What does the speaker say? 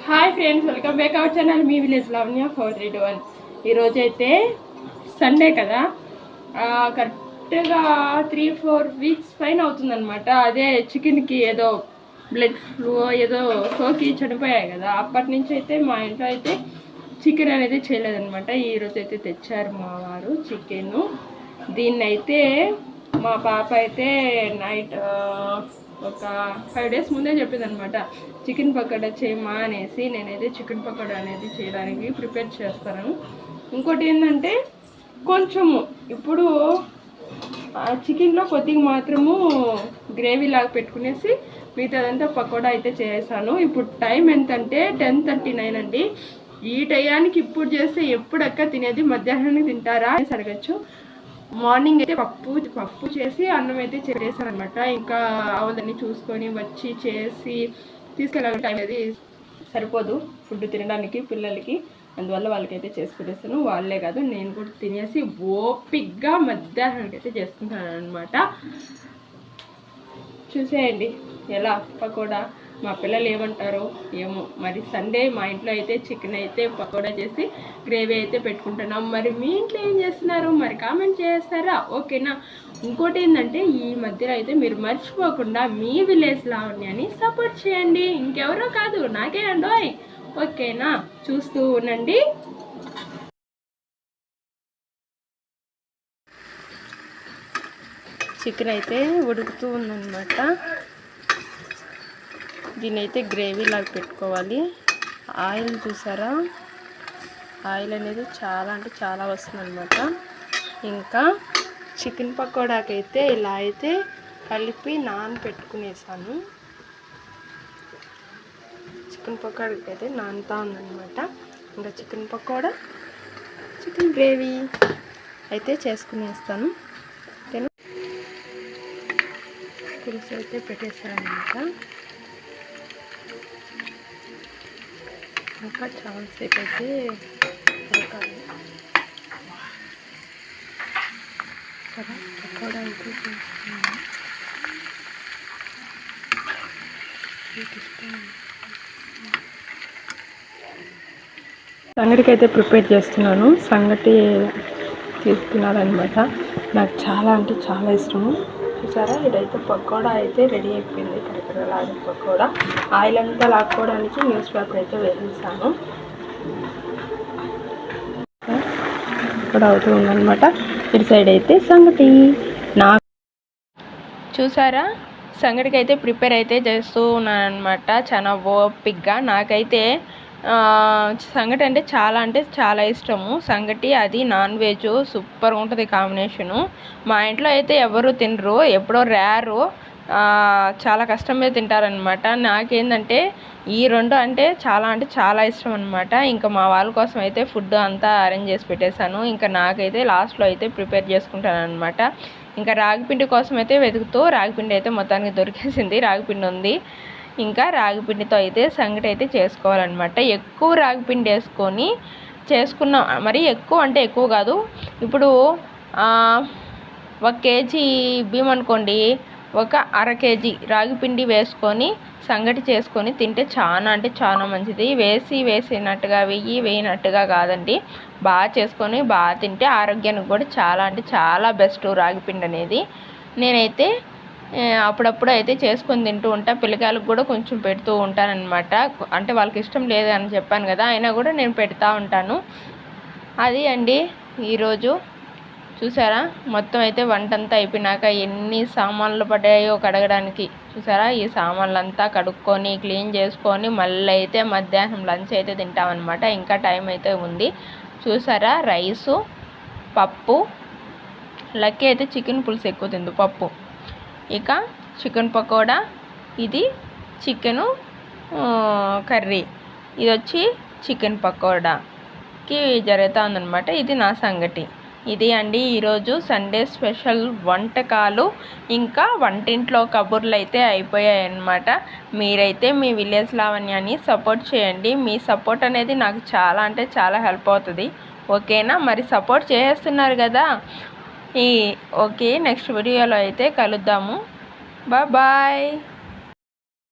Hi friends, welcome back our channel me village Lavanya 431. ఈరోజైతే Sunday కదా, కరెక్ట్గా 3-4 వీక్స్ పైన అవుతుందన్నమాట. అదే చికెన్కి ఏదో బ్లడ్ ఫ్లూ ఏదో సోకి చనిపోయాయి కదా, అప్పటి నుంచి అయితే మా ఇంట్లో అయితే చికెన్ అనేది చేయలేదన్నమాట. ఈరోజు అయితే తెచ్చారు మా వారు చికెన్. దీన్ని అయితే మా పాప అయితే నైట్ ఒక 5 days ముందే చెప్పింది అనమాట, చికెన్ పకోడా చేయమా అనేసి. నేనైతే చికెన్ పకోడా అనేది చేయడానికి ప్రిపేర్ చేస్తాను. ఇంకోటి ఏంటంటే కొంచెము ఇప్పుడు చికెన్లో కొద్దిగా మాత్రము గ్రేవీ లాగా పెట్టుకునేసి మిగతాదంతా పకోడా అయితే చేసాను. ఇప్పుడు టైం ఎంతంటే 10:39 అండి. ఈ టయానికి ఇప్పుడు చేస్తే ఎప్పుడక్క తినేది? మధ్యాహ్నానికి తింటారా అని అడగచ్చు. మార్నింగ్ అయితే పప్పు చేసి అన్నం అయితే చేసాను అనమాట. ఇంకా అవన్నీ చూసుకొని వచ్చి చేసి తీసుకెళ్ళాలి, టైం అది సరిపోదు ఫుడ్ తినడానికి పిల్లలకి. అందువల్ల వాళ్ళకైతే చేసి పెట్టేస్తాను. వాళ్ళే కాదు నేను కూడా తినేసి ఓపిక్గా మధ్యాహ్నానికి అయితే చేసుకుంటాను అనమాట. చూసేయండి ఎలా పకోడా. మా పిల్లలు ఏమంటారో ఏమో మరి. సండే మా ఇంట్లో అయితే చికెన్ అయితే పకోడా చేసి గ్రేవీ అయితే పెట్టుకుంటున్నాం. మరి మీ ఇంట్లో ఏం చేస్తున్నారు మరి కామెంట్ చేస్తారా? ఓకేనా. ఇంకోటి ఏంటంటే ఈ మధ్యలో అయితే మీరు మర్చిపోకుండా మీ విలేజ్ లావణ్యాని సపోర్ట్ చేయండి. ఇంకెవరో కాదు, నాకే అండోయ్. ఓకేనా, చూస్తూ ఉండండి. చికెన్ అయితే ఉడుకుతూ ఉందన్నమాట. దీన్ని అయితే గ్రేవీ లాగా పెట్టుకోవాలి. ఆయిల్ చూసారా, ఆయిల్ అనేది చాలా అంటే చాలా వస్తుంది అనమాట. ఇంకా చికెన్ పకోడాకైతే ఇలా అయితే కలిపి పెట్టుకునేసాను. చికెన్ పకోడాకి అయితే నానుతా ఉందన్నమాట. ఇంకా చికెన్ పకోడా చికెన్ గ్రేవీ అయితే చేసుకునేస్తాను. పులుసు అయితే పెట్టేసారనమాట. ఇంకా చాలాసేపు అయితే ఉడకాలి. సరే, పకోడా అయితే చేస్తున్నాను. సంగటికి అయితే ప్రిపేర్ చేస్తున్నాను. సంగటి తీసుకున్నారనమాట. నాకు చాలా అంటే చాలా ఇష్టము. చూసారా, ఇదైతే పకోడా అయితే రెడీ అయిపోయింది. కరెక్ట్గా లాగే పకోడా. ఆయిల్ అంతా లాక్కోవడానికి న్యూస్ పేపర్ అయితే వేసేసాను. కూడా అవుతూ ఉందన్నమాట. ఇటు సైడ్ అయితే సంగటి. చూసారా, సంగటికి అయితే ప్రిపేర్ అయితే చేస్తూ ఉన్నాను అనమాట. చాలా ఓపిక్గా. నాకైతే సంగటి అంటే చాలా ఇష్టము. సంగటి అది నాన్ వెజ్ సూపర్ ఉంటుంది కాంబినేషను. మా ఇంట్లో అయితే ఎవరు తినరు, ఎప్పుడో రేరు, చాలా కష్టమే తింటారనమాట. నాకేంటంటే ఈ రెండు అంటే చాలా ఇష్టం అనమాట. ఇంకా మా వాళ్ళ కోసం అయితే ఫుడ్ అంతా అరేంజ్ చేసి పెట్టేశాను. ఇంకా నాకైతే లాస్ట్లో అయితే ప్రిపేర్ చేసుకుంటాను అనమాట. ఇంకా రాగిపిండి కోసం అయితే వెతుకుతూ రాగిపిండి అయితే మొత్తానికి దొరికేసింది. రాగిపిండి ఉంది. ఇంకా రాగిపిండితో అయితే సంగటి అయితే చేసుకోవాలన్నమాట. ఎక్కువ రాగిపిండి వేసుకొని చేసుకున్నాం. మరి ఎక్కువ అంటే ఎక్కువ కాదు. ఇప్పుడు 1 kg బియ్యం అనుకోండి, ఒక 1/2 kg రాగిపిండి వేసుకొని సంగటి చేసుకొని తింటే చాలా అంటే చాలా మంచిది. వేసినట్టుగా వేయనట్టుగా కాదండి. బాగా చేసుకొని బాగా తింటే ఆరోగ్యానికి కూడా చాలా అంటే చాలా బెస్ట్ రాగిపిండి అనేది. నేనైతే అప్పుడప్పుడు అయితే చేసుకొని తింటూ ఉంటా. పిల్లకాయలకు కూడా కొంచెం పెడుతూ ఉంటానన్నమాట. అంటే వాళ్ళకి ఇష్టం లేదు అని చెప్పాను కదా, అయినా కూడా నేను పెడతా ఉంటాను. అది అండి ఈరోజు. చూసారా, మొత్తం అయితే వంట అంతా అయిపోయినాక ఎన్ని సామాన్లు పడ్డాయో కడగడానికి. చూసారా, ఈ సామాన్లంతా కడుక్కొని క్లీన్ చేసుకొని మళ్ళీ అయితే మధ్యాహ్నం లంచ్ అయితే తింటామన్నమాట. ఇంకా టైం అయితే ఉంది. చూసారా, రైసు, పప్పు. లక్కీ అయితే చికెన్ పులుసు ఎక్కువ తిందు, పప్పు. ఇక చికెన్ పకోడా, ఇది చికెను కర్రీ, ఇది వచ్చి చికెన్ పకోడాకి జరుగుతూ ఉందన్నమాట. ఇది నా సంగటి. ఇది అండి ఈరోజు సండే స్పెషల్ వంటకాలు. ఇంకా వంటింట్లో కబుర్లు అయితే అయిపోయాయి అన్నమాట. మీరైతే మీ విలేజ్ లావణ్యాన్ని సపోర్ట్ చేయండి. మీ సపోర్ట్ అనేది నాకు చాలా అంటే చాలా హెల్ప్ అవుతుంది. ఓకేనా, మరి సపోర్ట్ చేస్తున్నారు కదా. ఓకే, నెక్స్ట్ వీడియోలో అయితే కలుద్దాము. బాయ్.